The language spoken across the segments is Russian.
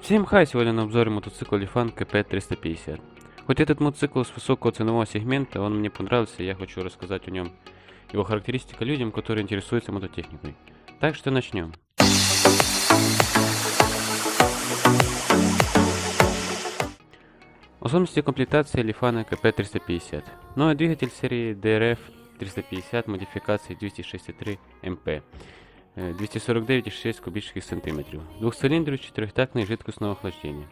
Всем хай! Сегодня на обзоре мотоцикла Lifan KP350. Хоть этот мотоцикл с высокого ценового сегмента, он мне понравился, и я хочу рассказать о нем, его характеристика людям, которые интересуются мототехникой. Так что начнем. Особенности комплектации Lifan KP350. Новый двигатель серии DRF 350 модификации 263 МП. 249,6 кубических сантиметров. Двухцилиндровый четырехтактный жидкостного охлаждения.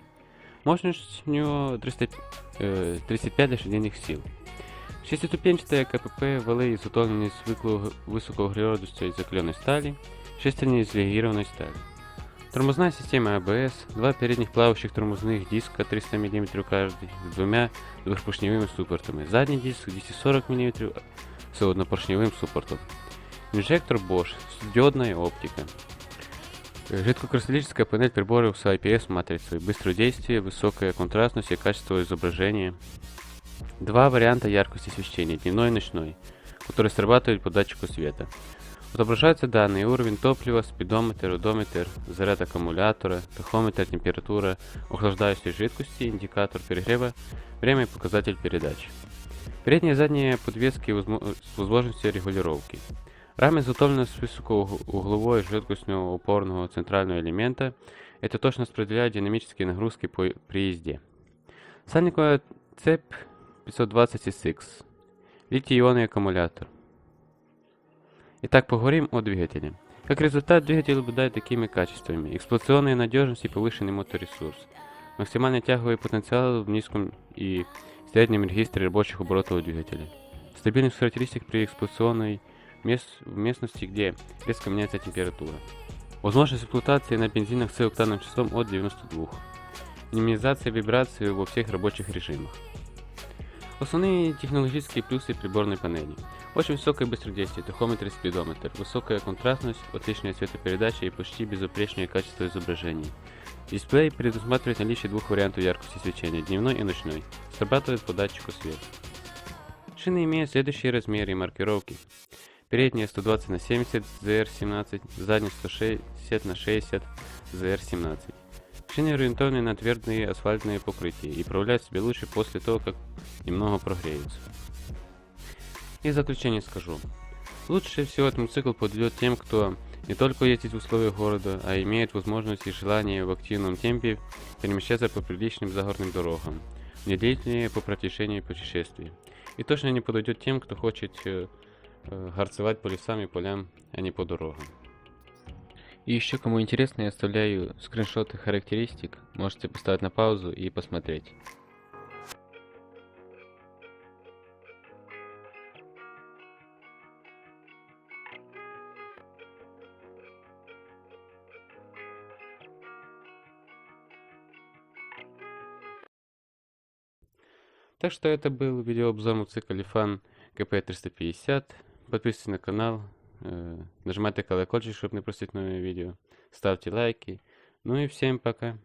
Мощность у него 35 лошадиных сил. Шестиступенчатая КПП вали изготовлені з високоуглеродистої закаленной стали, шестерни из легированной стали. Тормозная система АБС, два передних плавающих тормозных диска 300 мм каждый, с двумя двухпоршневыми суппортами. Задний диск 240 мм с однопоршневым суппортом. Инжектор Bosch, диодная оптика. Жидкокристаллическая панель приборов с IPS-матрицей, быстрое действие, высокая контрастность и качество изображения. Два варианта яркости освещения, дневной и ночной, которые срабатывают по датчику света. Отображаются данные: уровень топлива, спидометр, одометр, заряд аккумулятора, тахометр, температура охлаждающей жидкости, индикатор перегрева, время и показатель передач. Передние и задние подвески с возможностью регулировки. Рама изготовлена с высокоугловой жидкостного упорного центрального элемента. Это точно распределяет динамические нагрузки при езде. Сальниковая цепь 520SX. Литий-ионный аккумулятор. Итак, поговорим о двигателе. Как результат, двигатель обладает такими качествами: эксплуатационная надежность и повышенный моторесурс, максимальный тяговый потенциал в низком и среднем регистре рабочих оборотов двигателя, стабильность характеристик при эксплуатационной в местности, где резко меняется температура. Возможность эксплуатации на бензинах с октанным числом от 92. Минимизация вибраций во всех рабочих режимах. Основные технологические плюсы приборной панели. Очень высокое быстродействие, тахометр и спидометр, высокая контрастность, отличная цветопередача и почти безупречное качество изображения. Дисплей предусматривает наличие двух вариантов яркости свечения, дневной и ночной, срабатывает по датчику света. Шины имеют следующие размеры и маркировки. Передняя 120 на 70 ZR17, задняя 160 на 60 ZR17. Шины ориентованы на твердые асфальтные покрытия и проявляют себя лучше после того, как немного прогреются. И в заключение скажу. Лучше всего этот мотоцикл подойдет тем, кто не только ездит в условиях города, а имеет возможность и желание в активном темпе перемещаться по приличным загородным дорогам, недлительные по протяжению путешествий. И точно не подойдет тем, кто хочет гарцевать по лесам и полям, а не по дорогам. И еще, кому интересно, я оставляю скриншоты характеристик, можете поставить на паузу и посмотреть. Так что это был видеообзор мотоцикла Lifan KP350. Подписывайтесь на канал, нажимайте колокольчик, чтобы не пропустить новые видео. Ставьте лайки. Ну и всем пока.